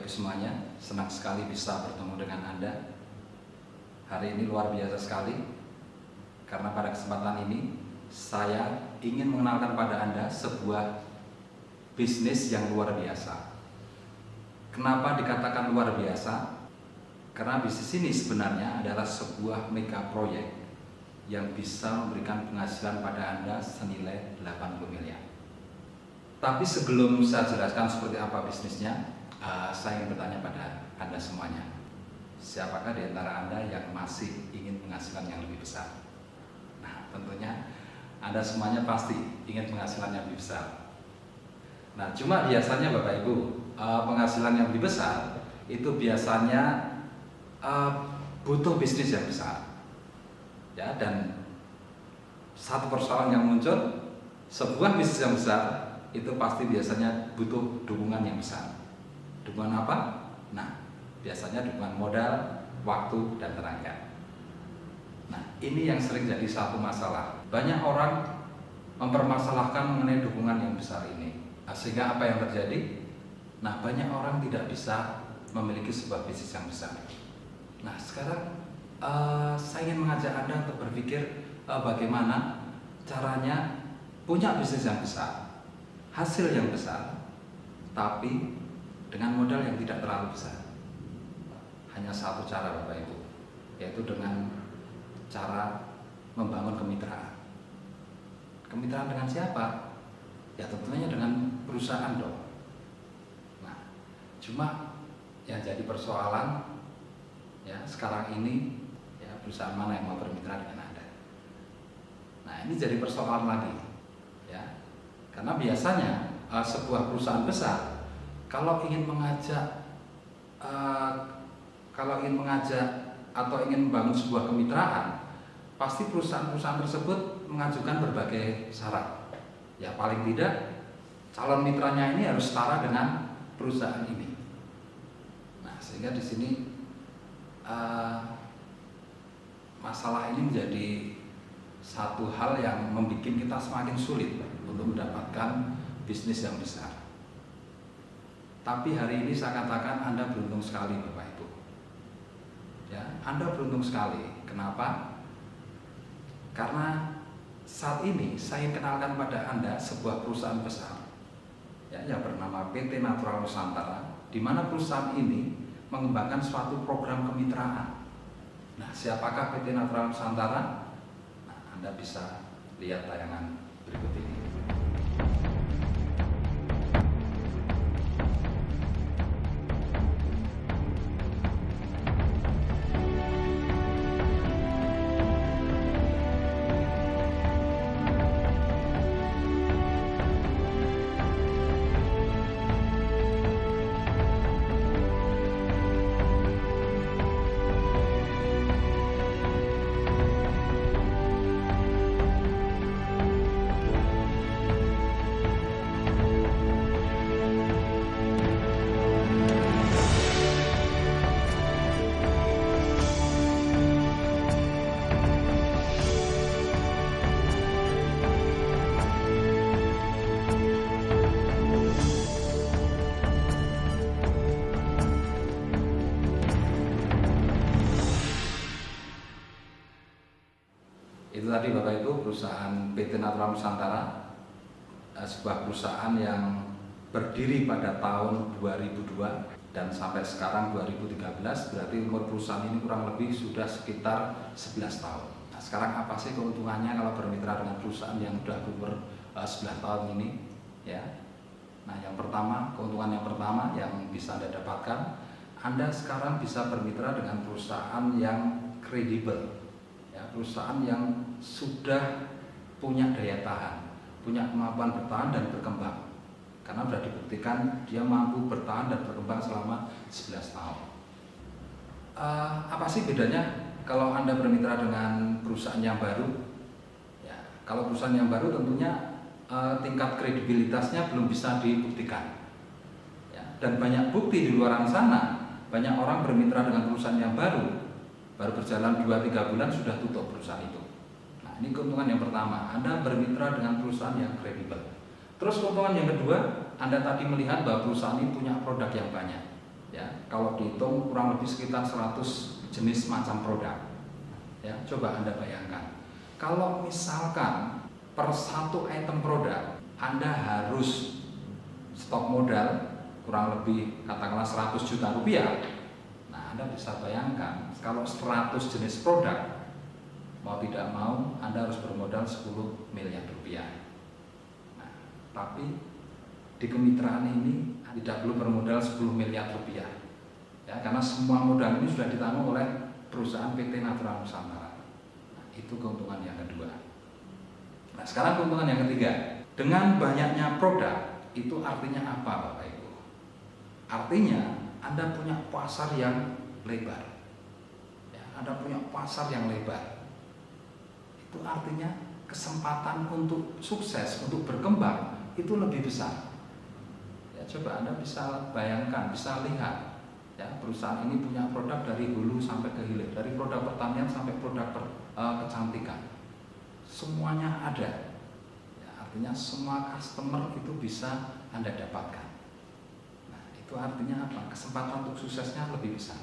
Ibu semuanya, senang sekali bisa bertemu dengan Anda. Hari ini luar biasa sekali, karena pada kesempatan ini saya ingin mengenalkan pada Anda sebuah bisnis yang luar biasa. Kenapa dikatakan luar biasa? Karena bisnis ini sebenarnya adalah sebuah mega proyek yang bisa memberikan penghasilan pada Anda senilai 80 miliar. Tapi sebelum saya jelaskan seperti apa bisnisnya, saya ingin bertanya pada Anda semuanya. Siapakah di antara Anda yang masih ingin penghasilan yang lebih besar? Nah, tentunya Anda semuanya pasti ingin penghasilan yang lebih besar. Nah, cuma biasanya Bapak Ibu, penghasilan yang lebih besar itu biasanya butuh bisnis yang besar. Ya, dan satu persoalan yang muncul, sebuah bisnis yang besar itu pasti biasanya butuh dukungan yang besar. Dukungan apa? Nah, biasanya dukungan modal, waktu, dan tenaga. Nah, ini yang sering jadi satu masalah. Banyak orang mempermasalahkan mengenai dukungan yang besar ini. Sehingga apa yang terjadi? Nah, banyak orang tidak bisa memiliki sebuah bisnis yang besar. Nah, sekarang saya ingin mengajak Anda untuk berpikir bagaimana caranya punya bisnis yang besar, hasil yang besar, tapi dengan modal yang tidak terlalu besar. Hanya satu cara Bapak Ibu, yaitu dengan cara membangun kemitraan. Kemitraan dengan siapa? Ya tentunya dengan perusahaan dong. Nah, cuma yang jadi persoalan ya sekarang ini ya perusahaan mana yang mau bermitra dengan Anda. Nah, ini jadi persoalan lagi ya. Karena biasanya sebuah perusahaan besar kalau ingin mengajak atau ingin membangun sebuah kemitraan, pasti perusahaan-perusahaan tersebut mengajukan berbagai syarat. Ya paling tidak calon mitranya ini harus setara dengan perusahaan ini. Nah, sehingga di sini masalah ini menjadi satu hal yang membuat kita semakin sulit untuk mendapatkan bisnis yang besar. Tapi hari ini saya katakan Anda beruntung sekali Bapak Ibu. Ya, Anda beruntung sekali. Kenapa? Karena saat ini saya kenalkan pada Anda sebuah perusahaan besar ya, yang bernama PT Natural Nusantara, di mana perusahaan ini mengembangkan suatu program kemitraan. Nah, siapakah PT Natural Nusantara? Nah, Anda bisa lihat tayangan berikut ini. Itu tadi Bapak Ibu perusahaan PT Natural Nusantara, sebuah perusahaan yang berdiri pada tahun 2002 dan sampai sekarang 2013, berarti umur perusahaan ini kurang lebih sudah sekitar 11 tahun. Nah, sekarang apa sih keuntungannya kalau bermitra dengan perusahaan yang sudah berumur 11 tahun ini? Ya. Nah, keuntungan yang pertama yang bisa Anda dapatkan, Anda sekarang bisa bermitra dengan perusahaan yang kredibel. Ya, perusahaan yang sudah punya daya tahan, punya kemampuan bertahan dan berkembang. Karena sudah dibuktikan dia mampu bertahan dan berkembang selama 11 tahun. Apa sih bedanya kalau Anda bermitra dengan perusahaan yang baru? Ya, kalau perusahaan yang baru tentunya tingkat kredibilitasnya belum bisa dibuktikan. Ya, dan banyak bukti di luar sana, banyak orang bermitra dengan perusahaan yang baru berjalan 2-3 bulan sudah tutup perusahaan itu. Nah, ini keuntungan yang pertama, Anda bermitra dengan perusahaan yang kredibel. Terus keuntungan yang kedua, Anda tadi melihat bahwa perusahaan ini punya produk yang banyak. Ya, kalau dihitung kurang lebih sekitar 100 jenis macam produk. Ya, coba Anda bayangkan. Kalau misalkan per satu item produk Anda harus stok modal kurang lebih katakanlah 100 juta rupiah. Nah, Anda bisa bayangkan kalau 100 jenis produk, mau tidak mau Anda harus bermodal 10 miliar rupiah. Nah, tapi di kemitraan ini tidak perlu bermodal 10 miliar rupiah. Ya, karena semua modal ini sudah ditanggung oleh perusahaan PT Natural Nusantara. Nah, itu keuntungan yang kedua. Nah, sekarang keuntungan yang ketiga. Dengan banyaknya produk, itu artinya apa Bapak Ibu? Artinya Anda punya pasar yang lebar. Ya, Anda punya pasar yang lebar. Itu artinya kesempatan untuk sukses, untuk berkembang itu lebih besar. Ya, coba Anda bisa bayangkan, bisa lihat. Ya, perusahaan ini punya produk dari hulu sampai ke hilir, dari produk pertanian sampai produk kecantikan. Semuanya ada. Ya, artinya semua customer itu bisa Anda dapatkan. Nah, itu artinya apa? Kesempatan untuk suksesnya lebih besar.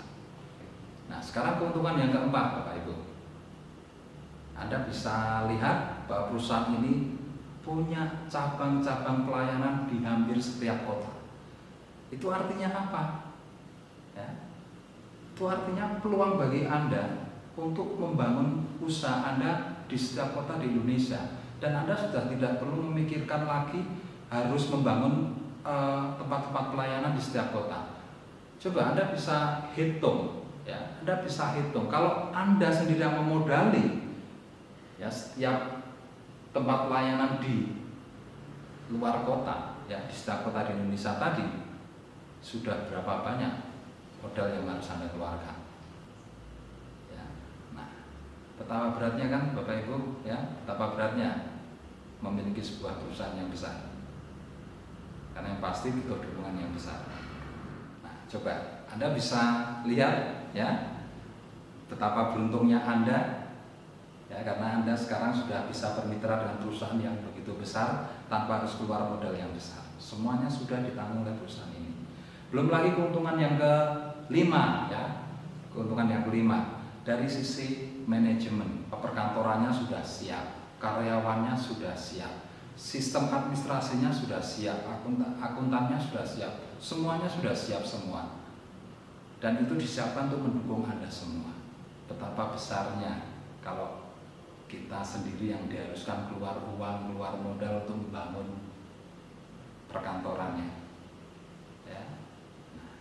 Nah, sekarang keuntungan yang keempat Bapak Ibu. Anda bisa lihat bahwa perusahaan ini punya cabang-cabang pelayanan di hampir setiap kota. Itu artinya apa? Ya, itu artinya peluang bagi Anda untuk membangun usaha Anda di setiap kota di Indonesia, dan Anda sudah tidak perlu memikirkan lagi harus membangun tempat-tempat pelayanan di setiap kota. Coba Anda bisa hitung, ya, Anda bisa hitung kalau Anda sendiri yang memodali ya setiap tempat pelayanan di luar kota, ya di setiap kota di Indonesia tadi, sudah berapa banyak modal yang harus Anda keluarkan. Ya. Nah, betapa beratnya kan Bapak Ibu, ya, betapa beratnya memiliki sebuah perusahaan yang besar. Karena yang pasti butuh dukungan yang besar. Nah, coba Anda bisa lihat, ya, betapa beruntungnya Anda, ya, karena Anda sekarang sudah bisa bermitra dengan perusahaan yang begitu besar tanpa harus keluar modal yang besar. Semuanya sudah ditanggung oleh perusahaan ini. Belum lagi keuntungan yang kelima, ya, keuntungan yang kelima dari sisi manajemen, perkantorannya sudah siap, karyawannya sudah siap, sistem administrasinya sudah siap, akuntannya sudah siap, semuanya sudah siap semua, dan itu disiapkan untuk mendukung Anda semua. Betapa besarnya kalau kita sendiri yang diharuskan keluar uang, keluar modal untuk membangun perkantorannya. Ya. Nah,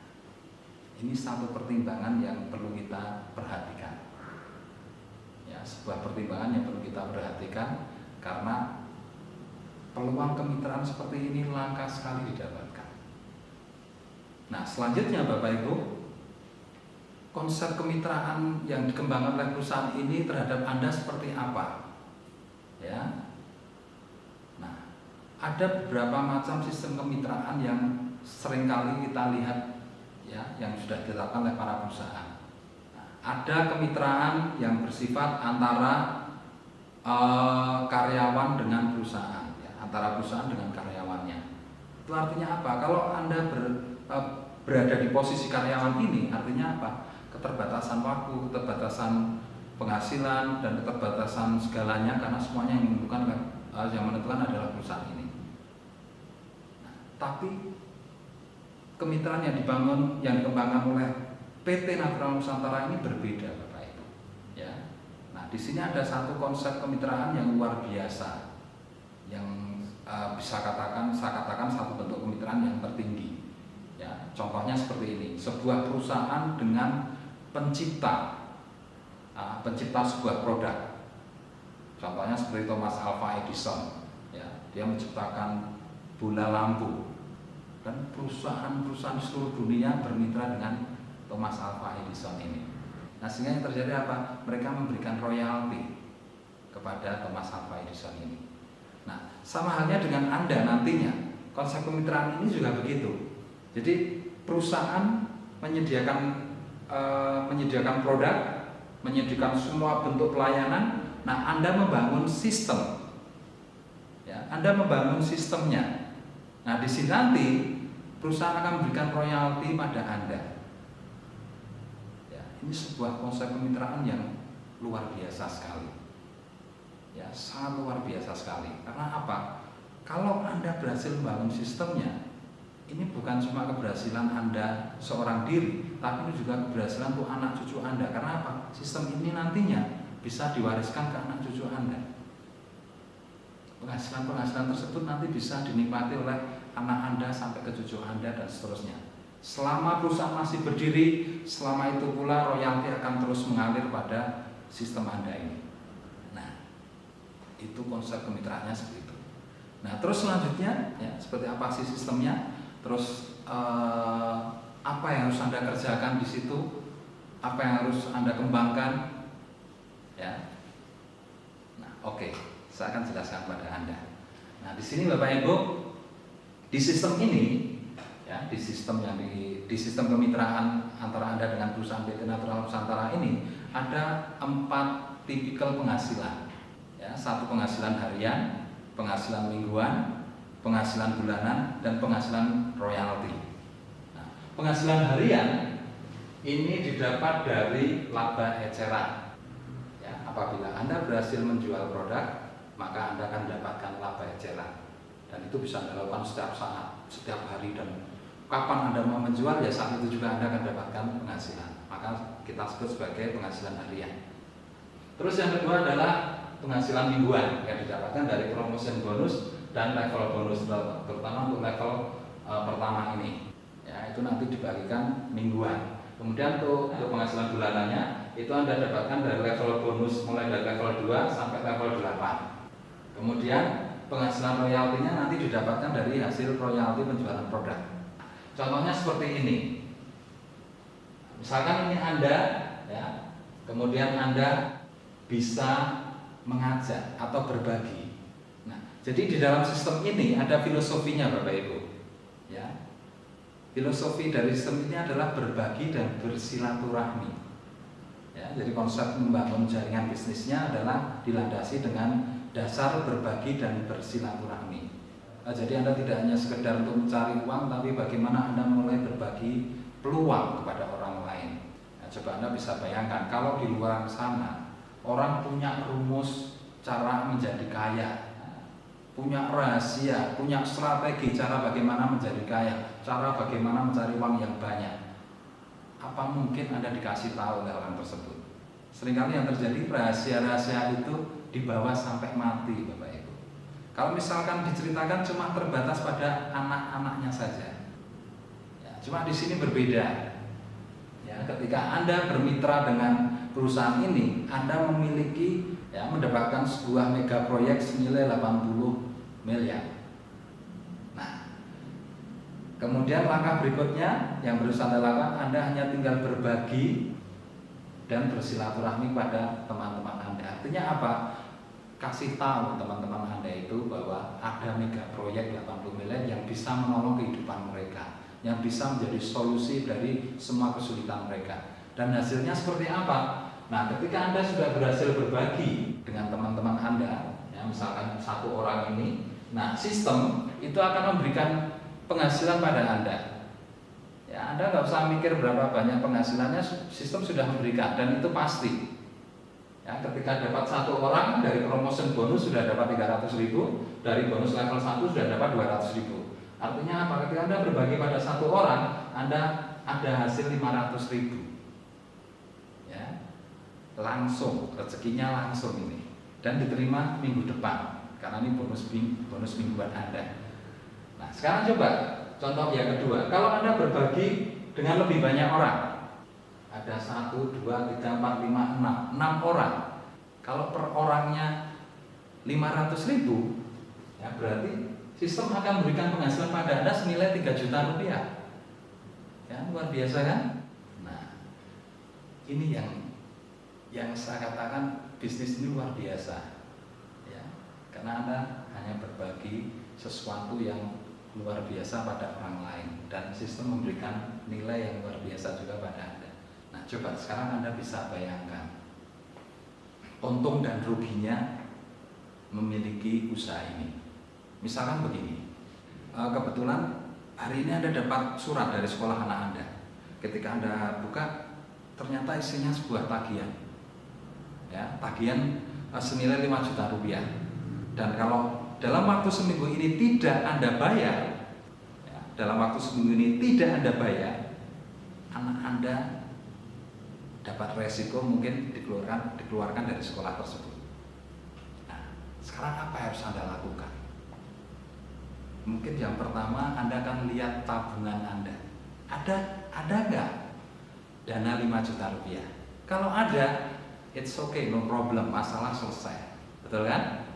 ini satu pertimbangan yang perlu kita perhatikan. Ya, sebuah pertimbangan yang perlu kita perhatikan karena peluang kemitraan seperti ini langka sekali didapatkan. Nah, selanjutnya Bapak Ibu, konsep kemitraan yang dikembangkan oleh perusahaan ini terhadap Anda seperti apa? Ya. Nah, ada beberapa macam sistem kemitraan yang seringkali kita lihat, ya, yang sudah ditetapkan oleh para perusahaan. Nah, ada kemitraan yang bersifat antara karyawan dengan perusahaan, ya, antara perusahaan dengan karyawannya. Itu artinya apa? Kalau Anda berada di posisi karyawan ini, artinya apa? Keterbatasan waktu, keterbatasan penghasilan, dan keterbatasan segalanya, karena semuanya yang menentukan adalah perusahaan ini. Nah, tapi kemitraan yang dikembangkan oleh PT Natural Nusantara ini berbeda, Bapak Ibu. Ya. Nah, di sini ada satu konsep kemitraan yang luar biasa, yang saya katakan satu bentuk kemitraan yang tertinggi. Ya, contohnya seperti ini, sebuah perusahaan dengan pencipta sebuah produk. Contohnya seperti Thomas Alva Edison, ya, dia menciptakan bola lampu, dan perusahaan-perusahaan di seluruh dunia bermitra dengan Thomas Alva Edison ini. Nah, sehingga yang terjadi apa? Mereka memberikan royalti kepada Thomas Alva Edison ini. Nah, sama halnya dengan Anda nantinya, konsep kemitraan ini juga begitu. Jadi perusahaan menyediakan produk, menyediakan semua bentuk pelayanan. Nah, Anda membangun sistem, ya, Anda membangun sistemnya. Nah, di sini nanti perusahaan akan memberikan royalti pada Anda. ini sebuah konsep kemitraan yang luar biasa sekali. Ya, sangat luar biasa sekali. Karena apa? Kalau Anda berhasil membangun sistemnya, ini bukan cuma keberhasilan Anda seorang diri, tapi ini juga keberhasilan untuk anak cucu Anda. Karena apa? Sistem ini nantinya bisa diwariskan ke anak cucu Anda. Penghasilan-penghasilan tersebut nanti bisa dinikmati oleh anak Anda sampai ke cucu Anda dan seterusnya. Selama perusahaan masih berdiri, selama itu pula royalti akan terus mengalir pada sistem Anda ini. Nah, itu konsep kemitraannya seperti itu. Nah, terus selanjutnya, ya, seperti apa sih sistemnya? Terus apa yang harus Anda kerjakan di situ? Apa yang harus Anda kembangkan? Ya. Nah, oke, saya akan jelaskan pada Anda. Nah, di sini Bapak Ibu, di sistem ini, ya, di sistem kemitraan antara Anda dengan perusahaan PT Natural Nusantara ini ada 4 tipikal penghasilan. Ya, 1 penghasilan harian, penghasilan mingguan, penghasilan bulanan, dan penghasilan royalti. Nah, penghasilan harian ini didapat dari laba eceran. Ya, apabila Anda berhasil menjual produk, maka Anda akan mendapatkan laba eceran. Dan itu bisa Anda lakukan setiap saat, setiap hari, dan kapan Anda mau menjual, ya saat itu juga Anda akan mendapatkan penghasilan. Maka kita sebut sebagai penghasilan harian. Terus yang kedua adalah penghasilan mingguan yang didapatkan dari promotion bonus dan level bonus, terutama untuk level pertama ini. Ya, itu nanti dibagikan mingguan. Kemudian untuk penghasilan bulanannya itu Anda dapatkan dari level bonus mulai dari level 2 sampai level 8. Kemudian penghasilan royaltinya nanti didapatkan dari hasil royalti penjualan produk. Contohnya seperti ini. Misalkan ini Anda, ya, kemudian Anda bisa mengajak atau berbagi. Nah, jadi di dalam sistem ini ada filosofinya, Bapak Ibu. Ya, filosofi dari sistem ini adalah berbagi dan bersilaturahmi. Ya, jadi konsep membangun jaringan bisnisnya adalah dilandasi dengan dasar berbagi dan bersilaturahmi. Nah, jadi Anda tidak hanya sekedar untuk mencari uang, tapi bagaimana Anda mulai berbagi peluang kepada orang lain. Nah, coba Anda bisa bayangkan kalau di luar sana orang punya rumus cara menjadi kaya, punya rahasia, punya strategi cara bagaimana menjadi kaya, cara bagaimana mencari uang yang banyak. Apa mungkin Anda dikasih tahu oleh orang tersebut? Seringkali yang terjadi rahasia-rahasia itu dibawa sampai mati, Bapak Ibu. Kalau misalkan diceritakan cuma terbatas pada anak-anaknya saja. Ya, cuma di sini berbeda. Ya, ketika Anda bermitra dengan perusahaan ini, Anda memiliki, ya, mendapatkan sebuah mega proyek senilai 80 miliar. Nah, kemudian langkah berikutnya yang harus Anda lakukan, Anda hanya tinggal berbagi dan bersilaturahmi pada teman-teman Anda. Artinya apa? Kasih tahu teman-teman Anda itu bahwa ada mega proyek 80 miliar yang bisa menolong kehidupan mereka, yang bisa menjadi solusi dari semua kesulitan mereka. Dan hasilnya seperti apa? Nah, ketika Anda sudah berhasil berbagi dengan teman-teman Anda, ya, misalkan 1 orang ini, nah, sistem itu akan memberikan penghasilan pada Anda. Ya, Anda nggak usah mikir berapa banyak penghasilannya, sistem sudah memberikan, dan itu pasti. Ya, ketika dapat 1 orang dari promotion bonus sudah dapat 300.000, dari bonus level 1 sudah dapat 200.000. Artinya apa? Ketika Anda berbagi pada 1 orang, Anda ada hasil 500.000. Ya, langsung rezekinya langsung ini, dan diterima minggu depan karena ini bonus mingguan Anda. Nah, sekarang coba contoh yang kedua. Kalau Anda berbagi dengan lebih banyak orang, ada 1, 2, 3, 4, 5, 6 orang. Kalau per orangnya 500.000, ya berarti sistem akan memberikan penghasilan pada Anda senilai 3 juta rupiah. Ya, luar biasa kan? Nah, ini yang saya katakan bisnis ini luar biasa. Ya, karena Anda hanya berbagi sesuatu yang luar biasa pada orang lain, dan sistem memberikan nilai yang luar biasa juga pada Anda. Nah, coba sekarang Anda bisa bayangkan untung dan ruginya memiliki usaha ini. Misalkan begini, kebetulan hari ini Anda dapat surat dari sekolah anak Anda. Ketika Anda buka, ternyata isinya sebuah tagihan, ya, tagihan senilai 5 juta rupiah. Dan kalau dalam waktu seminggu ini tidak Anda bayar, ya, dalam waktu seminggu ini tidak Anda bayar, anak Anda dapat resiko mungkin dikeluarkan dari sekolah tersebut. Nah, sekarang apa yang harus Anda lakukan? Mungkin yang pertama Anda akan lihat tabungan Anda. Ada nggak dana 5 juta rupiah? Kalau ada, it's okay, no problem, masalah selesai. Betul kan?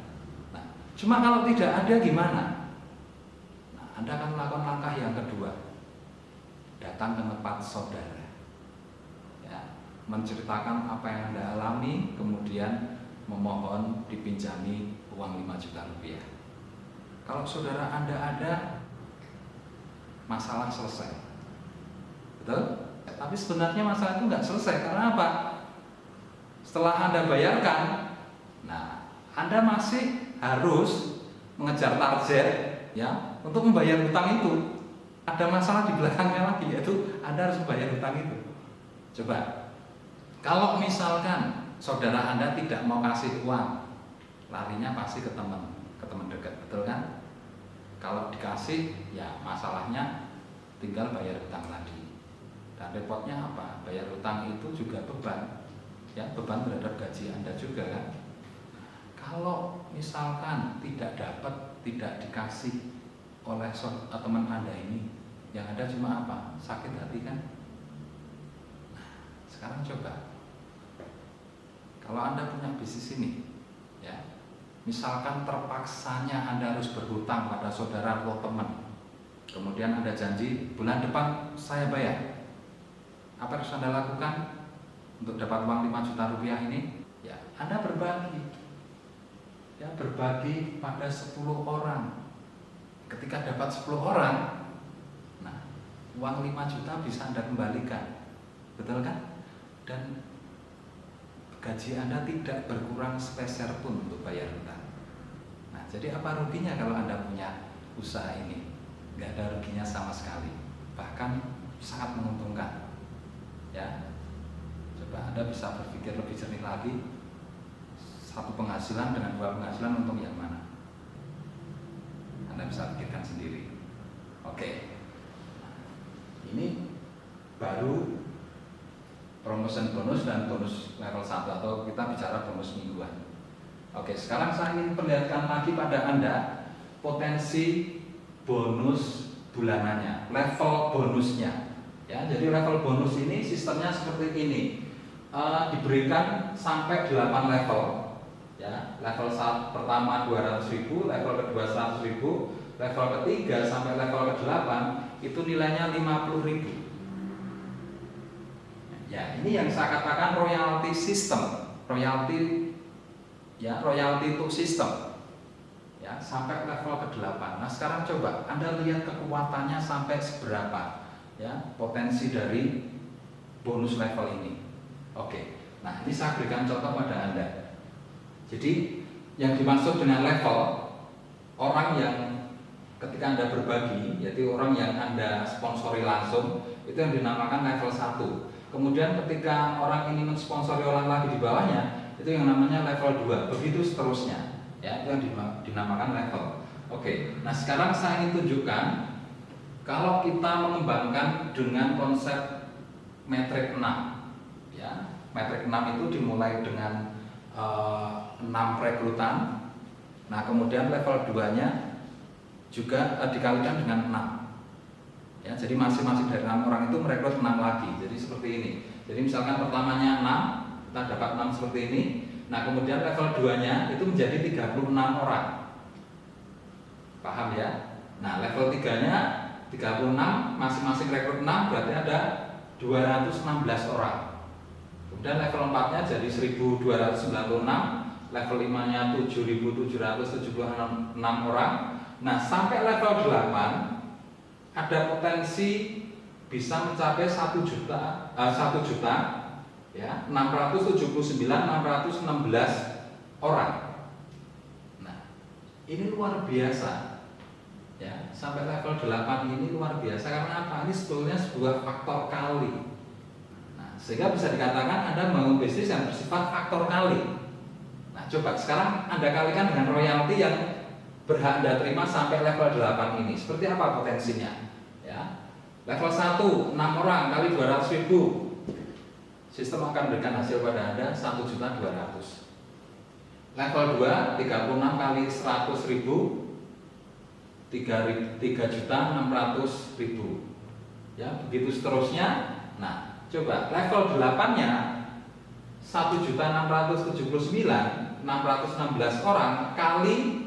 Nah, cuma kalau tidak ada gimana? Nah, Anda akan melakukan langkah yang kedua. Datang ke tempat saudara. Ya, menceritakan apa yang Anda alami, kemudian memohon dipinjami uang 5 juta rupiah. Kalau saudara Anda ada, masalah selesai. Betul? Tapi sebenarnya masalah itu nggak selesai. Karena apa? Setelah Anda bayarkan, nah, Anda masih harus mengejar target, ya, untuk membayar hutang itu. Ada masalah di belakangnya lagi, yaitu Anda harus membayar hutang itu. Coba, kalau misalkan saudara Anda tidak mau kasih uang, larinya pasti ke teman dekat, betul kan? Kalau dikasih, ya masalahnya tinggal bayar hutang lagi. Dan repotnya apa? Bayar hutang itu juga beban, ya, beban terhadap gaji Anda juga kan. Kalau misalkan tidak dapat, tidak dikasih oleh teman Anda ini, yang ada cuma apa? Sakit hati kan? Nah, sekarang coba, kalau Anda punya bisnis ini, ya, misalkan terpaksanya Anda harus berhutang pada saudara atau teman, kemudian Anda janji bulan depan saya bayar. Apa harus Anda lakukan untuk dapat uang 5 juta rupiah ini? Ya, Anda berbagi. Ya, berbagi pada 10 orang. Ketika dapat 10 orang, nah, uang 5 juta bisa Anda kembalikan. Betul kan? Dan gaji Anda tidak berkurang sepeser pun untuk bayar hutang. Nah, jadi apa ruginya kalau Anda punya usaha ini? Nggak ada ruginya sama sekali. Bahkan sangat menguntungkan. Ya, coba Anda bisa berpikir lebih jernih lagi. Satu penghasilan dengan dua penghasilan, untung yang mana? Anda bisa pikirkan sendiri. Oke, ini baru promotion bonus dan bonus level 1, atau kita bicara bonus mingguan. Oke, sekarang saya ingin perlihatkan lagi pada Anda potensi bonus bulanannya, level bonusnya. Ya, jadi level bonus ini sistemnya seperti ini. Diberikan sampai 8 level. Ya, level pertama 200.000, level kedua 100.000, level ketiga sampai level ke-8 itu nilainya 50.000. Ya, ini yang saya katakan royalty system, royalty, ya, royalty untuk sistem, ya, sampai level ke-8. Nah, sekarang coba Anda lihat kekuatannya sampai seberapa, ya, potensi dari bonus level ini. Oke, nah ini saya berikan contoh pada Anda. Jadi yang dimaksud dengan level, orang yang ketika Anda berbagi, yaitu orang yang Anda sponsori langsung, itu yang dinamakan level 1. Kemudian ketika orang ini mensponsori orang lagi di bawahnya, itu yang namanya level 2. Begitu seterusnya, ya, itu yang dinamakan level. Oke, nah sekarang saya ingin tunjukkan kalau kita mengembangkan dengan konsep metrik 6, ya. Metrik 6 itu dimulai dengan 6 rekrutan. Nah, kemudian level 2-nya juga dikalikan dengan 6. Ya, jadi masing-masing dari 6 orang itu merekrut 6 lagi. Jadi seperti ini. Jadi misalkan pertamanya 6, kita dapat 6 seperti ini. Nah, kemudian level 2-nya itu menjadi 36 orang. Paham ya? Nah, level 3-nya 36, masing-masing rekrut 6, berarti ada 216 orang. Kemudian level 4-nya jadi 1296, level 5-nya 7776 orang. Nah, sampai level 8 ada potensi bisa mencapai 1 juta ya, 679.616 orang. Nah, ini luar biasa. Ya, sampai level 8 ini luar biasa karena apa? Ini sebetulnya sebuah faktor kali. Nah, sehingga bisa dikatakan Anda membangun bisnis yang bersifat faktor kali. Nah, coba sekarang Anda kalikan dengan royalti yang berhak Anda terima sampai level 8 ini. Seperti apa potensinya? Ya. Level 1, 6 orang kali 200.000. Sistem akan memberikan hasil pada Anda 1.200.000. Level 2, 36 kali 100.000, 3.600.000. Ya, begitu seterusnya. Nah, coba level 8-nya 1.679.616 orang kali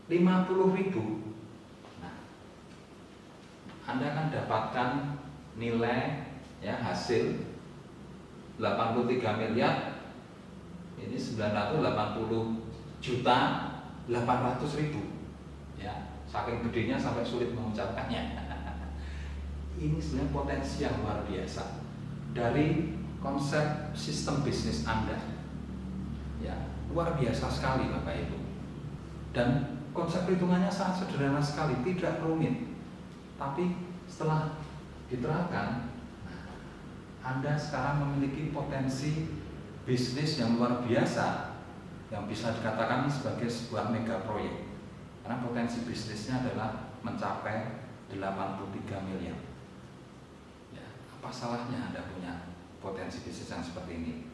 50.000. Nah, Anda akan dapatkan nilai ya hasil 83 miliar. Ini 980.800.000. Ya, saking gedenya sampai sulit mengucapkannya. Ini sebenarnya potensi yang luar biasa dari konsep sistem bisnis Anda. Ya, luar biasa sekali Bapak Ibu. Dan konsep perhitungannya sangat sederhana sekali, tidak rumit. Tapi setelah diterapkan, Anda sekarang memiliki potensi bisnis yang luar biasa yang bisa dikatakan sebagai sebuah mega proyek. Karena potensi bisnisnya adalah mencapai 83 miliar. Apa salahnya Anda punya potensi bisnis yang seperti ini?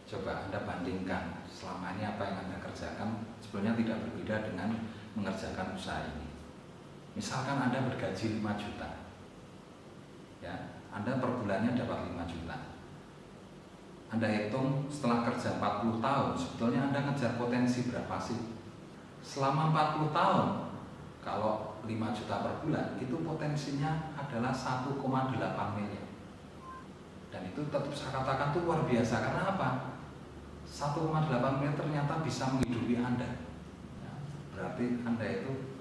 Coba Anda bandingkan selama ini apa yang Anda kerjakan sebenarnya tidak berbeda dengan mengerjakan usaha ini. Misalkan Anda bergaji 5 juta, ya, Anda per bulannya dapat 5 juta. Anda hitung setelah kerja 40 tahun, sebetulnya Anda ngejar potensi berapa sih? Selama 40 tahun, kalau 5 juta per bulan, itu potensinya adalah 1,8 miliar. Dan itu tetap saya katakan itu luar biasa. Karena apa? 1,8 miliar ternyata bisa menghidupi Anda. Ya, berarti Anda itu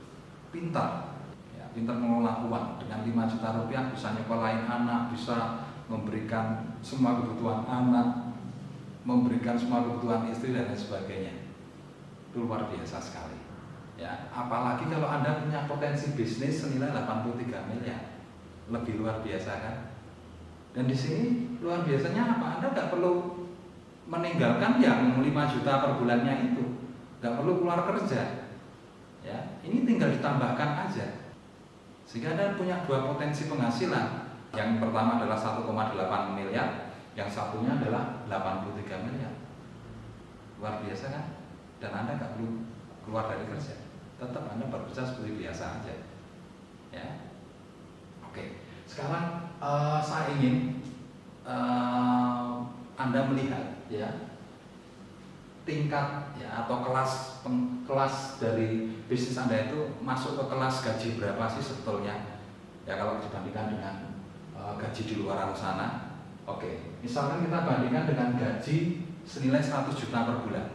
pintar, ya, pintar mengelola uang. Dengan 5 juta rupiah bisa nyekolahin anak, bisa memberikan semua kebutuhan anak, memberikan semua kebutuhan istri dan lain sebagainya. Itu luar biasa sekali. Ya, apalagi kalau Anda punya potensi bisnis senilai 83 miliar, lebih luar biasa kan? Dan di sini luar biasanya apa? Anda nggak perlu meninggalkan yang 5 juta per bulannya itu, nggak perlu keluar kerja. Ya, ini tinggal ditambahkan aja. Sehingga Anda punya dua potensi penghasilan. Yang pertama adalah 1,8 miliar, yang satunya adalah 83 miliar. Luar biasa kan? Dan Anda nggak perlu keluar dari kerja, tetap Anda bekerja seperti biasa aja. Ya, oke. Sekarang saya ingin Anda melihat ya tingkat ya atau kelas dari bisnis Anda itu masuk ke kelas gaji berapa sih sebetulnya? Ya kalau dibandingkan dengan gaji di luar sana. Oke, misalkan kita bandingkan dengan gaji senilai 100 juta per bulan.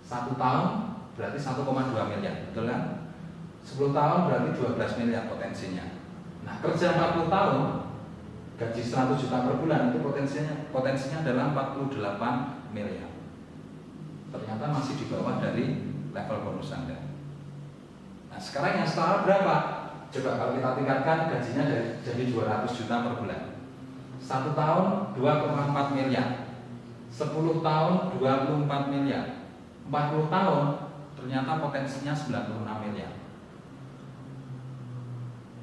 1 tahun berarti 1,2 miliar, betul kan? 10 tahun berarti 12 miliar potensinya. Nah, kerja 40 tahun, gaji 100 juta per bulan itu potensinya adalah 48 miliar. Ternyata masih di bawah dari level bonus Anda. Nah, sekarang yang setara berapa? Coba kalau kita tingkatkan gajinya jadi 200 juta per bulan. 1 tahun 2,4 miliar. 10 tahun 24 miliar. 40 tahun ternyata potensinya 96 miliar.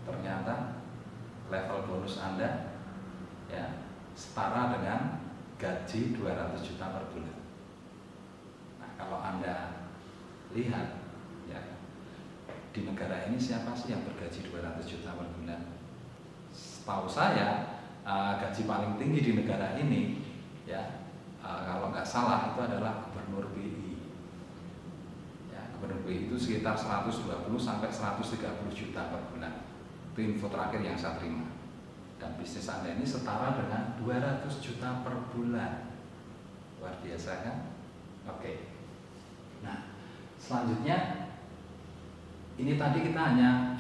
Ternyata level bonus Anda ya setara dengan gaji 200 juta per bulan. Nah, kalau Anda lihat ya di negara ini siapa sih yang bergaji 200 juta per bulan? Setahu saya gaji paling tinggi di negara ini ya kalau nggak salah itu adalah gubernur BI. Ya, gubernur BI itu sekitar 120 sampai 130 juta per bulan. Itu info terakhir yang saya terima. Dan bisnis Anda ini setara dengan 200 juta per bulan. Luar biasa kan? Oke. Nah, selanjutnya ini tadi kita hanya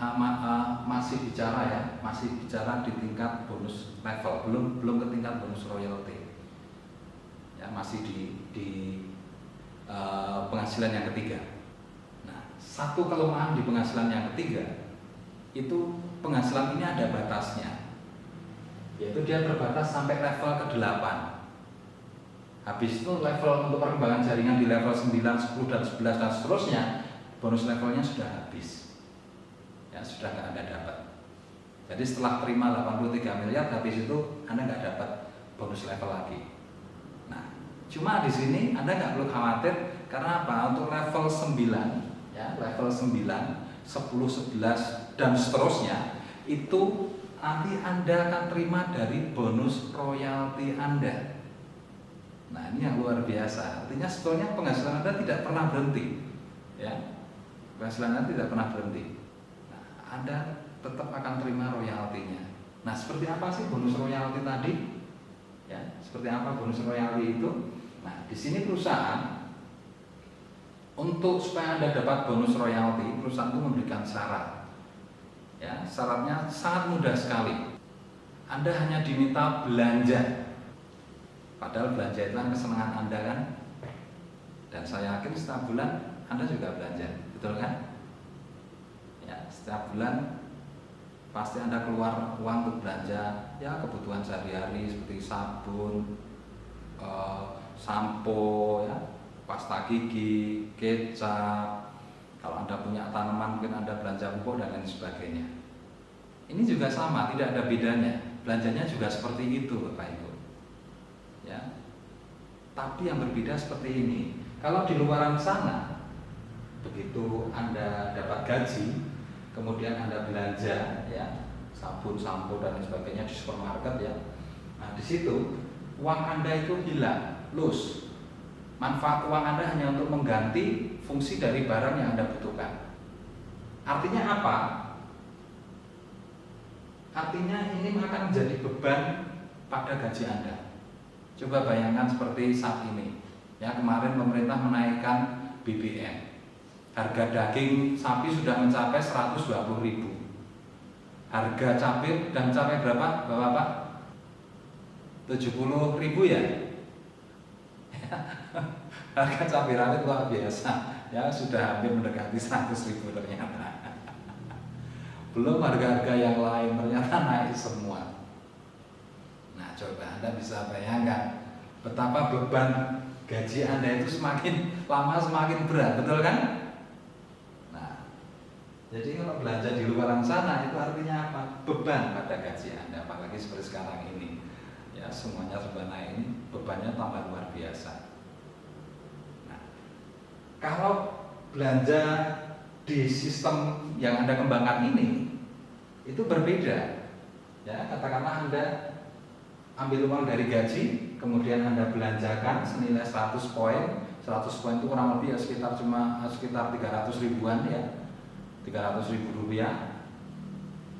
masih bicara di tingkat bonus level, belum ke tingkat bonus royalty. Ya, masih di penghasilan yang ketiga. Nah, satu kelemahan di penghasilan yang ketiga itu penghasilan ini ada batasnya. yaitu dia terbatas sampai level ke-8. Habis itu level untuk perkembangan jaringan di level 9, 10, dan 11 dan seterusnya, bonus levelnya sudah habis. Ya, sudah nggak Anda dapat. Jadi setelah terima 83 miliar, habis itu Anda nggak dapat bonus level lagi. Nah, cuma di sini Anda nggak perlu khawatir, karena apa? Untuk level 9, ya, level 9, 10, 11, dan seterusnya, itu nanti Anda akan terima dari bonus royalti Anda. Nah, ini yang luar biasa. Artinya sebetulnya penghasilan Anda tidak pernah berhenti, ya. Penghasilan Anda tidak pernah berhenti. Nah, Anda tetap akan terima royaltinya. Nah, seperti apa sih bonus royalti tadi? Ya, seperti apa bonus royalti itu? Nah, di sini perusahaan, untuk supaya Anda dapat bonus royalti, perusahaan itu memberikan syarat. Ya, syaratnya sangat mudah sekali. Anda hanya diminta belanja. Padahal belanja itu kan kesenangan Anda kan? Dan saya yakin setiap bulan Anda juga belanja, betul kan? Ya, setiap bulan pasti Anda keluar uang untuk belanja, ya, kebutuhan sehari-hari seperti sabun, sampo, ya, pasta gigi, kecap. Kalau Anda punya tanaman, mungkin Anda belanja pupuk dan lain sebagainya. Ini juga sama, tidak ada bedanya. Belanjanya juga seperti itu, Bapak Ibu. Ya. Tapi yang berbeda seperti ini. Kalau di luaran sana, begitu Anda dapat gaji, kemudian Anda belanja, ya, sabun, sampo dan lain sebagainya di supermarket, ya. Nah, di situ uang Anda itu hilang, loss. Manfaat uang Anda hanya untuk mengganti fungsi dari barang yang Anda butuhkan. Artinya apa? Artinya ini akan menjadi beban pada gaji Anda. Coba bayangkan seperti saat ini. Ya, kemarin pemerintah menaikkan BBM. Harga daging sapi sudah mencapai 120.000. Harga cabai sudah mencapai berapa, Bapak? 70.000 ya? Harga cabai rawit luar biasa, ya, sudah hampir mendekati 100.000 ternyata. Belum harga-harga yang lain ternyata naik semua. Nah, coba Anda bisa bayangkan betapa beban gaji Anda itu semakin lama semakin berat, betul kan? Nah, jadi kalau belanja di luaran sana itu artinya apa? Beban pada gaji Anda, apalagi seperti sekarang ini. Ya, semuanya serba naik, ini bebannya tambah luar biasa. Kalau belanja di sistem yang Anda kembangkan ini, itu berbeda. Ya, katakanlah Anda ambil uang dari gaji, kemudian Anda belanjakan senilai 100 poin. 100 poin itu kurang lebih ya sekitar 300 ribuan, ya. 300.000 rupiah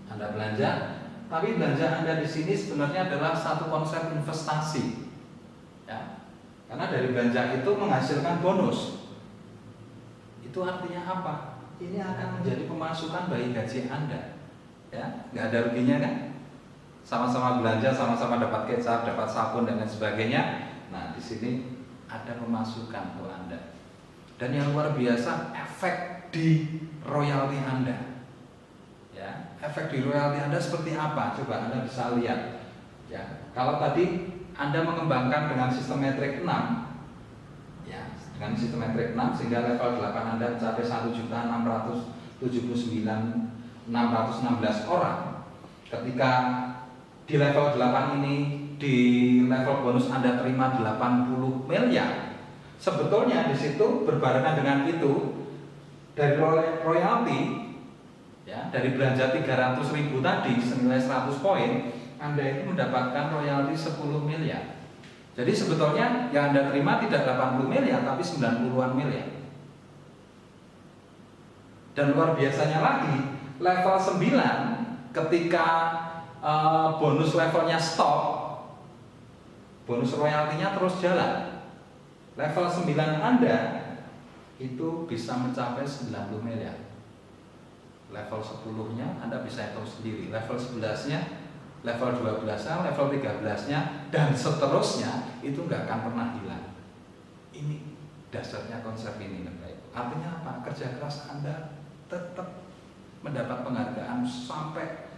Anda belanja. Tapi belanja Anda di sini sebenarnya adalah satu konsep investasi. Ya. Karena dari belanja itu menghasilkan bonus. Itu artinya apa? Ini akan menjadi pemasukan bagi gaji Anda, ya, nggak ada ruginya kan? Sama-sama belanja, sama-sama dapat kecap, dapat sabun dan lain sebagainya. Nah, di sini ada pemasukan untuk Anda. Dan yang luar biasa, efek di royalti Anda. Ya, efek di royalti Anda seperti apa? Coba Anda bisa lihat. Ya, kalau tadi Anda mengembangkan dengan sistem metrik 6, dengan sistem metrik 6 sehingga level 8 Anda mencapai 1.679.616 orang. Ketika di level 8 ini, di level bonus Anda terima 80 miliar. Sebetulnya di situ berbarengan dengan itu, dari royalti, ya, dari belanja 300.000 tadi senilai 100 poin, Anda itu mendapatkan royalti 10 miliar. Jadi sebetulnya yang Anda terima tidak 80 miliar tapi 90-an miliar. Dan luar biasanya lagi, level 9 ketika bonus levelnya stop, bonus royaltinya terus jalan. Level 9 Anda itu bisa mencapai 90 miliar. Level 10-nya Anda bisa hitung sendiri. Level 11-nya, level 12-nya, level 13-nya, dan seterusnya itu nggak akan pernah hilang. Ini dasarnya konsep ini, Bapak. Artinya apa? Kerja keras Anda tetap mendapat penghargaan sampai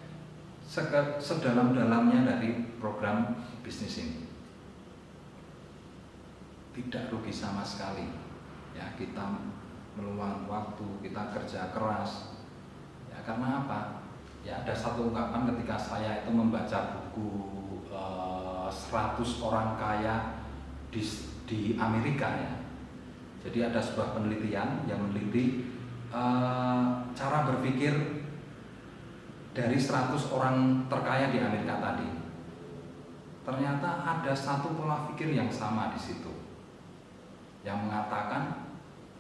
sedalam-dalamnya dari program bisnis ini. Tidak rugi sama sekali. Ya, kita meluangkan waktu, kita kerja keras. Ya, karena apa? Ya, ada satu ungkapan ketika saya itu membaca buku 100 orang kaya di Amerika ya. Jadi ada sebuah penelitian yang meneliti cara berpikir dari 100 orang terkaya di Amerika tadi. Ternyata ada satu pola pikir yang sama di situ, yang mengatakan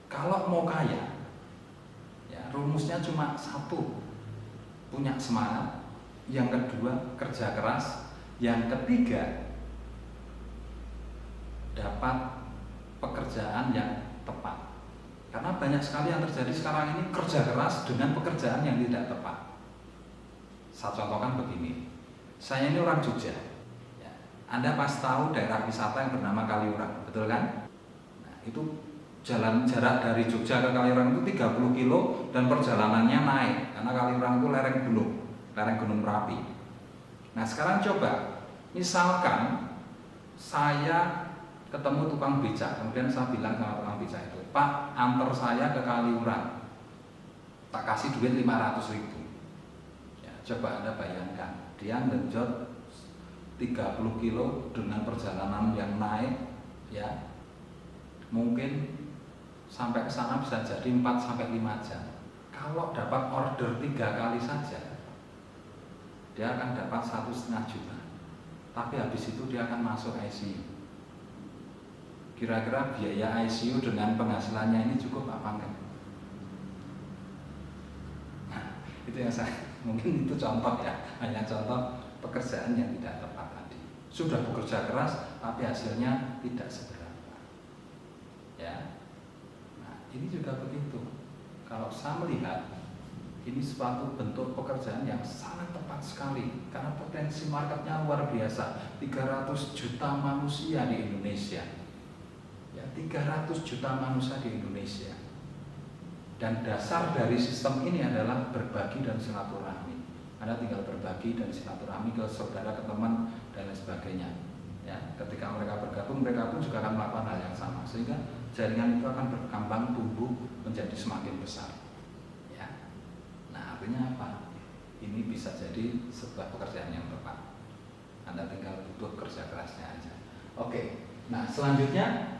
kalau mau kaya, ya rumusnya cuma satu, punya semangat, yang kedua kerja keras, yang ketiga dapat pekerjaan yang tepat. Karena banyak sekali yang terjadi sekarang ini kerja keras dengan pekerjaan yang tidak tepat. Saya contohkan begini, saya ini orang Jogja. Ya, Anda pasti tahu daerah wisata yang bernama Kaliurang, betul kan? Nah, itu jalan jarak dari Jogja ke Kaliurang itu 30 kilo dan perjalanannya naik karena Kaliurang itu lereng gunung Merapi. Nah sekarang coba, misalkan saya ketemu tukang becak, kemudian saya bilang sama tukang becak itu, Pak, antar saya ke Kaliurang, tak kasih duit 500.000. Ya, coba Anda bayangkan, dia ngenjot 30 kilo dengan perjalanan yang naik, ya mungkin sampai ke sana bisa jadi 4-5 jam. Kalau dapat order 3 kali saja, dia akan dapat 1,5 juta. Tapi habis itu dia akan masuk ICU. Kira-kira biaya ICU dengan penghasilannya ini cukup apa enggak? Nah, itu yang saya mungkin itu contoh ya, hanya contoh pekerjaan yang tidak tepat tadi. Sudah bekerja keras, tapi hasilnya tidak seberapa. Ya. Ini juga begitu. Kalau saya melihat ini suatu bentuk pekerjaan yang sangat tepat sekali karena potensi marketnya luar biasa. 300 juta manusia di Indonesia. Ya, 300 juta manusia di Indonesia. Dan dasar dari sistem ini adalah berbagi dan silaturahmi. Anda tinggal berbagi dan silaturahmi ke saudara, ke teman dan lain sebagainya. Ya, ketika mereka bergabung, mereka pun juga akan melakukan hal yang sama sehingga jaringan itu akan berkembang, tumbuh menjadi semakin besar. Ya. Nah, artinya apa? Ini bisa jadi sebuah pekerjaan yang tepat. Anda tinggal butuh kerja kerasnya aja. Oke. Nah, selanjutnya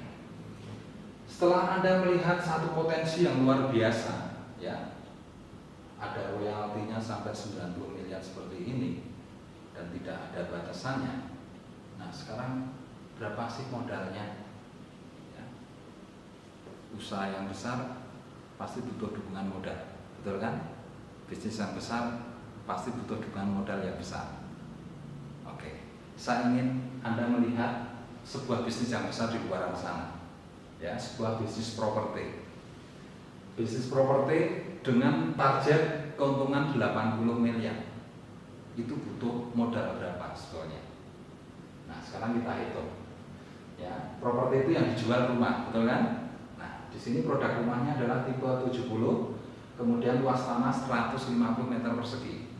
setelah Anda melihat satu potensi yang luar biasa, ya, ada royaltinya sampai 90 miliar seperti ini dan tidak ada batasannya. Nah, sekarang berapa sih modalnya? Ya. Usaha yang besar pasti butuh dukungan modal, betul kan? Bisnis yang besar pasti butuh dukungan modal yang besar. Oke, saya ingin Anda melihat sebuah bisnis yang besar di luar sana. Ya, sebuah bisnis properti. Bisnis properti dengan target keuntungan 80 miliar. Itu butuh modal berapa sebetulnya? Nah, sekarang kita hitung. Ya, properti itu yang dijual rumah, betul kan? Nah, di sini produk rumahnya adalah tipe 70, kemudian luas tanah 150 meter persegi.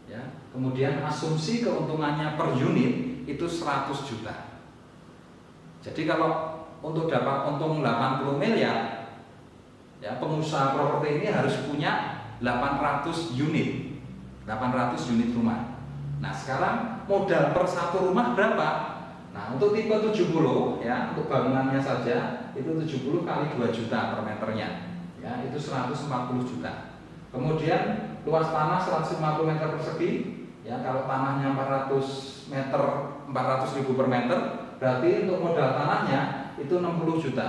Ya, kemudian asumsi keuntungannya per unit itu 100 juta. Jadi kalau untuk dapat untung 80 miliar, ya pengusaha properti ini harus punya 800 unit rumah. Nah, sekarang modal per satu rumah berapa? Nah, untuk tipe 70 ya, untuk bangunannya saja itu 70 kali 2 juta per meternya. Ya, itu 140 juta. Kemudian luas tanah 150 meter persegi, ya kalau tanahnya 400.000 per meter, berarti untuk modal tanahnya itu 60 juta.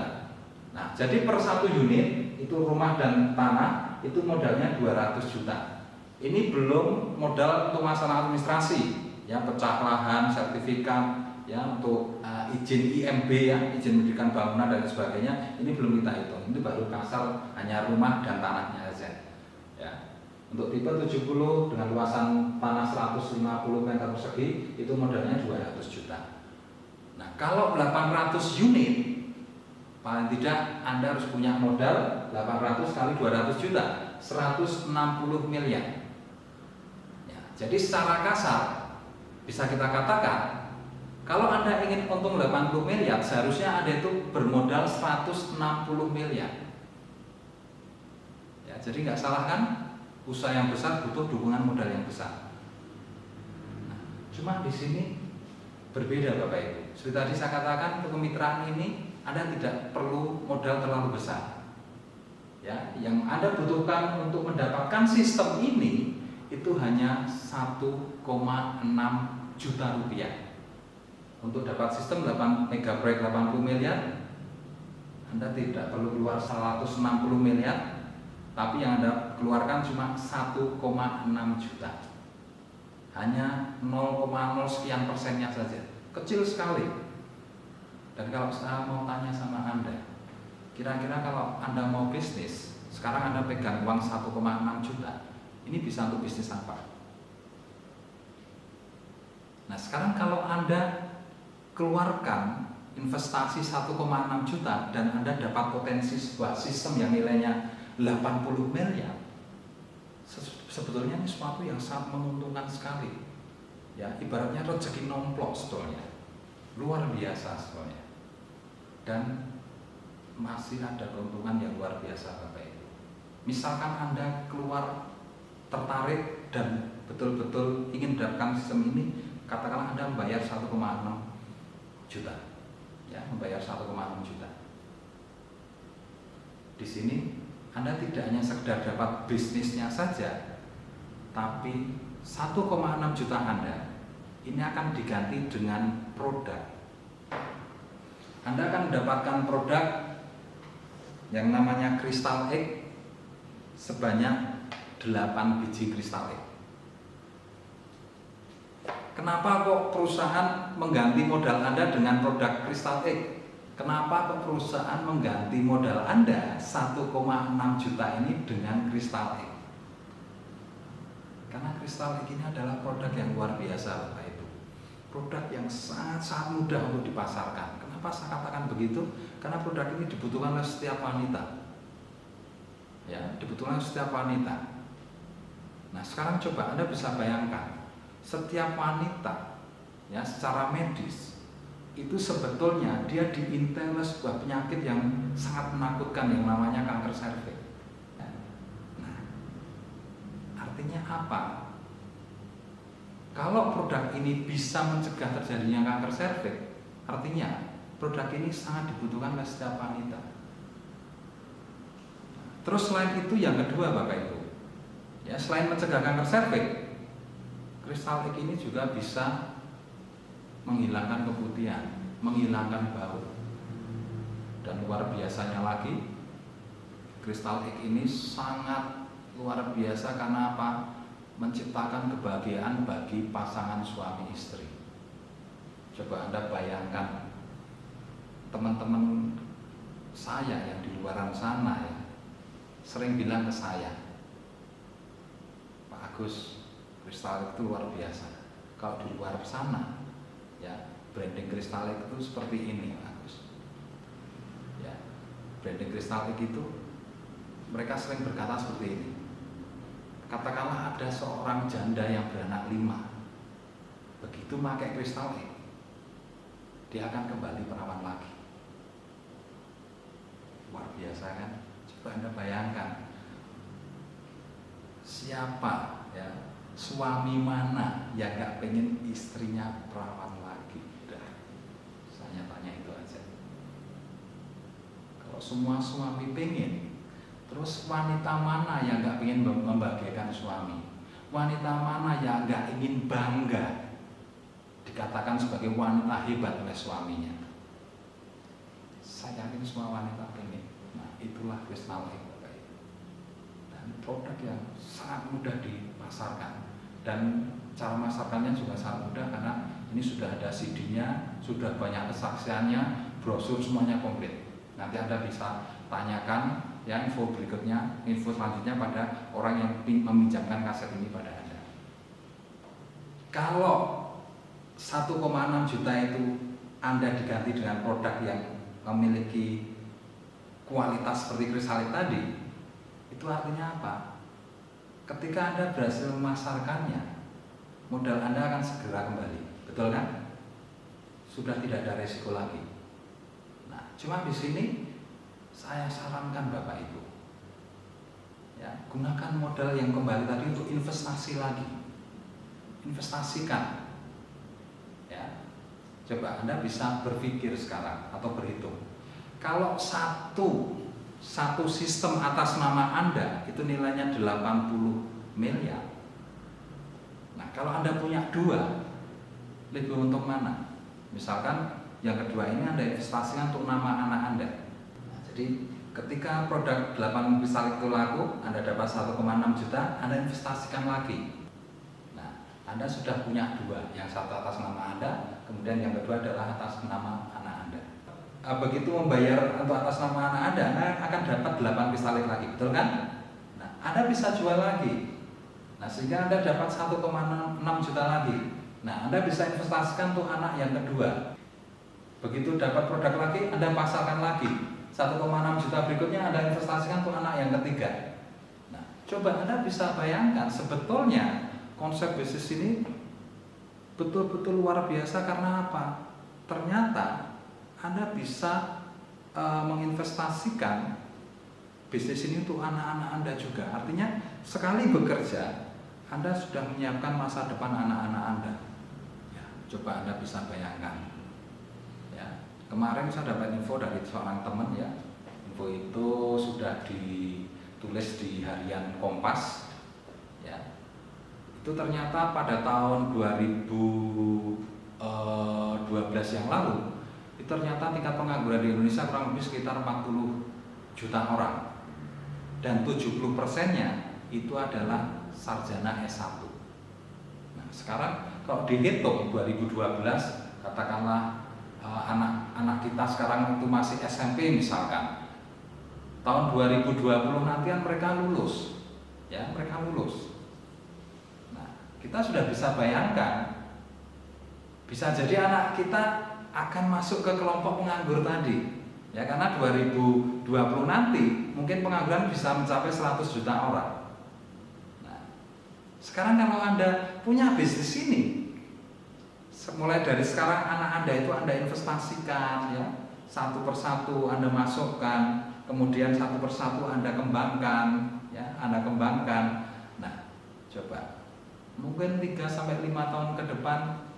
Nah, jadi per satu unit itu rumah dan tanah itu modalnya 200 juta. Ini belum modal untuk masalah administrasi, ya pecah lahan, sertifikat, ya untuk izin IMB, ya izin mendirikan bangunan dan sebagainya. Ini belum kita hitung. Ini baru kasar hanya rumah dan tanahnya saja. Ya. Untuk tipe 70 dengan luasan tanah 150 meter persegi itu modalnya 200 juta. Nah, kalau 800 unit, paling tidak Anda harus punya modal 800 kali 200 juta, 160 miliar. Ya, jadi secara kasar bisa kita katakan, kalau Anda ingin untung 80 miliar, seharusnya Anda itu bermodal 160 miliar. Ya, jadi nggak salah kan? Usaha yang besar butuh dukungan modal yang besar. Nah, cuma di sini berbeda Bapak Ibu. Seperti tadi saya katakan, untuk kemitraan ini Anda tidak perlu modal terlalu besar. Ya, yang Anda butuhkan untuk mendapatkan sistem ini itu hanya 1,6 juta rupiah. Untuk dapat sistem 8 mega proyek 80 miliar, Anda tidak perlu keluar 160 miliar, tapi yang Anda keluarkan cuma 1,6 juta. Hanya 0,0 sekian persennya saja. Kecil sekali. Dan kalau saya mau tanya sama Anda, kira-kira kalau Anda mau bisnis, sekarang Anda pegang uang 1,6 juta, ini bisa untuk bisnis apa? Nah, sekarang kalau Anda keluarkan investasi 1,6 juta dan Anda dapat potensi sebuah sistem yang nilainya 80 miliar, sebetulnya ini sesuatu yang sangat menguntungkan sekali. Ya, ibaratnya rezeki nomplok sebetulnya. Luar biasa sebetulnya. Dan masih ada keuntungan yang luar biasa Bapak Ibu. Misalkan Anda keluar tertarik dan betul-betul ingin mendapatkan sistem ini, katakanlah Anda membayar 1,6 juta. Ya, membayar 1,6 juta. Di sini Anda tidak hanya sekedar dapat bisnisnya saja, tapi 1,6 juta Anda ini akan diganti dengan produk. Anda akan mendapatkan produk yang namanya Crystal Egg sebanyak 8 biji Crystal Egg. Kenapa kok perusahaan mengganti modal Anda dengan produk Crystal Egg? Kenapa kok perusahaan mengganti modal Anda 1,6 juta ini dengan Crystal Egg? Karena Crystal Egg ini adalah produk yang luar biasa Bapak Ibu. Produk yang sangat mudah untuk dipasarkan. Kenapa saya katakan begitu? Karena produk ini dibutuhkan oleh setiap wanita. Ya, dibutuhkan oleh setiap wanita. Nah, sekarang coba Anda bisa bayangkan, setiap wanita ya secara medis itu sebetulnya dia diintai oleh sebuah penyakit yang sangat menakutkan yang namanya kanker serviks. Nah, artinya apa? Kalau produk ini bisa mencegah terjadinya kanker serviks, artinya produk ini sangat dibutuhkan oleh setiap wanita. Terus selain itu yang kedua Bapak Ibu, ya selain mencegah kanker serviks, Crystal Egg ini juga bisa menghilangkan keputihan, menghilangkan bau. Dan luar biasanya lagi, Crystal Egg ini sangat luar biasa karena apa? Menciptakan kebahagiaan bagi pasangan suami istri. Coba Anda bayangkan, teman-teman saya yang di luaran sana ya, sering bilang ke saya, Pak Agus, Crystal Egg itu luar biasa. Kalau di luar sana, ya branding Crystal Egg itu seperti ini, Pak Agus. Ya, branding Crystal Egg itu mereka sering berkata seperti ini. Katakanlah ada seorang janda yang beranak 5, begitu pakai Crystal Egg, dia akan kembali perawan lagi. Luar biasa kan? Coba Anda bayangkan, siapa ya suami mana yang gak pengen istrinya perawan lagi? Udah, saya tanya itu aja. Kalau semua suami pengen, terus wanita mana yang gak pengen membahagiakan suami? Wanita mana yang gak ingin bangga dikatakan sebagai wanita hebat oleh suaminya? Saya yakin semua wanita pengen. Nah, itulah Crystal Egg. Dan produk yang sangat mudah dipasarkan. Dan cara masarkannya juga sangat mudah karena ini sudah ada CD-nya, sudah banyak kesaksiannya, brosur semuanya komplit. Nanti Anda bisa tanyakan ya info berikutnya, info selanjutnya pada orang yang meminjamkan kaset ini pada Anda. Kalau 1,6 juta itu Anda diganti dengan produk yang memiliki kualitas seperti Crystal Egg tadi, itu artinya apa? Ketika Anda berhasil memasarkannya, modal Anda akan segera kembali, betul kan? Sudah tidak ada resiko lagi. Nah, cuma di sini saya sarankan Bapak Ibu, ya, gunakan modal yang kembali tadi untuk investasi lagi, investasikan. Ya, coba Anda bisa berpikir sekarang atau berhitung. Kalau satu sistem atas nama Anda itu nilainya 80 miliar. Nah, kalau Anda punya 2, lebih untung mana? Misalkan yang kedua ini Anda investasikan untuk nama anak Anda. Nah, jadi ketika produk 8 pistolet itu laku, Anda dapat 1,6 juta, Anda investasikan lagi. Nah, Anda sudah punya 2, yang satu atas nama Anda, kemudian yang kedua adalah atas nama anak Anda. Begitu membayar untuk atas nama anak Anda akan dapat 8 pistolet lagi, betul kan? Nah, Anda bisa jual lagi. Nah, sehingga Anda dapat 1,6 juta lagi. Nah, Anda bisa investasikan untuk anak yang kedua. Begitu dapat produk lagi, Anda pasarkan lagi. 1,6 juta berikutnya Anda investasikan untuk anak yang ketiga. Nah, coba Anda bisa bayangkan sebetulnya konsep bisnis ini betul-betul luar biasa karena apa? Ternyata Anda bisa menginvestasikan bisnis ini untuk anak-anak Anda juga. Artinya sekali bekerja, Anda sudah menyiapkan masa depan anak-anak Anda. Ya, coba Anda bisa bayangkan. Ya, kemarin saya dapat info dari seorang teman, ya. Info itu sudah ditulis di harian Kompas. Ya, itu ternyata pada tahun 2012 yang lalu, itu ternyata tingkat pengangguran di Indonesia kurang lebih sekitar 40 juta orang. Dan 70%-nya itu adalah sarjana S1. Nah, sekarang kalau dihitung 2012, katakanlah anak-anak kita sekarang itu masih SMP misalkan. Tahun 2020 nanti kan mereka lulus. Ya, mereka lulus. Nah, kita sudah bisa bayangkan, bisa jadi anak kita akan masuk ke kelompok penganggur tadi. Ya, karena 2020 nanti mungkin pengangguran bisa mencapai 100 juta orang. Nah, sekarang kalau Anda punya bisnis ini, mulai dari sekarang anak Anda itu Anda investasikan, ya, satu persatu Anda masukkan, kemudian satu persatu Anda kembangkan, ya, Anda kembangkan. Nah, coba mungkin 3-5 tahun ke depan,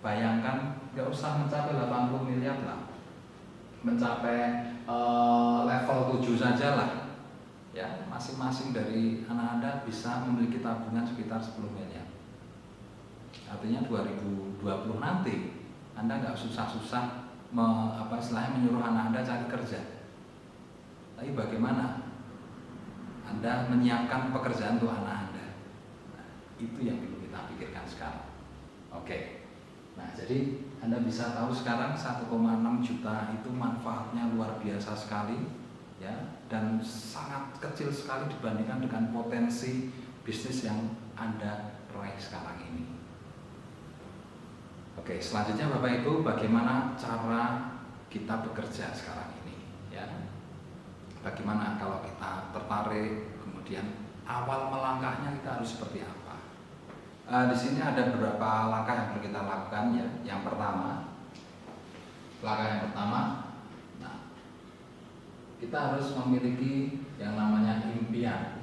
bayangkan, nggak usah mencapai 80 miliar lah, mencapai level 7 saja lah, ya, masing-masing dari anak Anda bisa memiliki tabungan sekitar 10 miliar. Artinya 2020 nanti Anda nggak susah-susah menyuruh anak Anda cari kerja. Tapi bagaimana Anda menyiapkan pekerjaan untuk anak Anda? Nah, itu yang perlu kita pikirkan sekarang. Oke. Nah, jadi Anda bisa tahu sekarang 1,6 juta itu manfaatnya luar biasa sekali, ya, dan sangat kecil sekali dibandingkan dengan potensi bisnis yang Anda raih sekarang ini. Oke, selanjutnya Bapak Ibu, bagaimana cara kita bekerja sekarang ini, ya? Bagaimana kalau kita tertarik, kemudian awal melangkahnya kita harus seperti apa? Di sini ada beberapa langkah yang perlu kita lakukan, ya. Yang pertama, nah, kita harus memiliki yang namanya impian.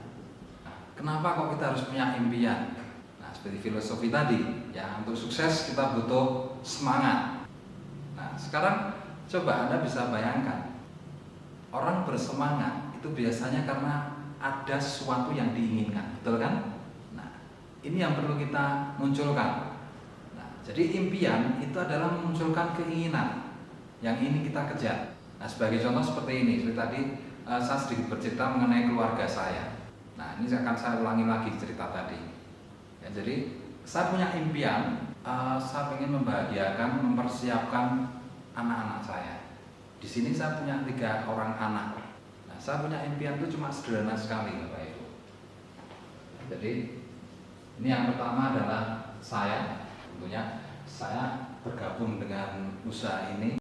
Nah, kenapa kok kita harus punya impian? Nah, seperti filosofi tadi, ya, untuk sukses kita butuh semangat. Nah, sekarang coba Anda bisa bayangkan, orang bersemangat itu biasanya karena ada sesuatu yang diinginkan, betul kan? Ini yang perlu kita munculkan. Nah, jadi impian itu adalah memunculkan keinginan yang ingin kita kejar. Nah, sebagai contoh seperti ini, seperti tadi saya sedikit bercerita mengenai keluarga saya. Nah, ini akan saya ulangi lagi cerita tadi. Ya, jadi saya punya impian, saya ingin membahagiakan, mempersiapkan anak-anak saya. Di sini saya punya 3 orang anak. Nah, saya punya impian itu cuma sederhana sekali, Bapak Ibu. Jadi ini yang pertama adalah tentunya saya bergabung dengan usaha ini.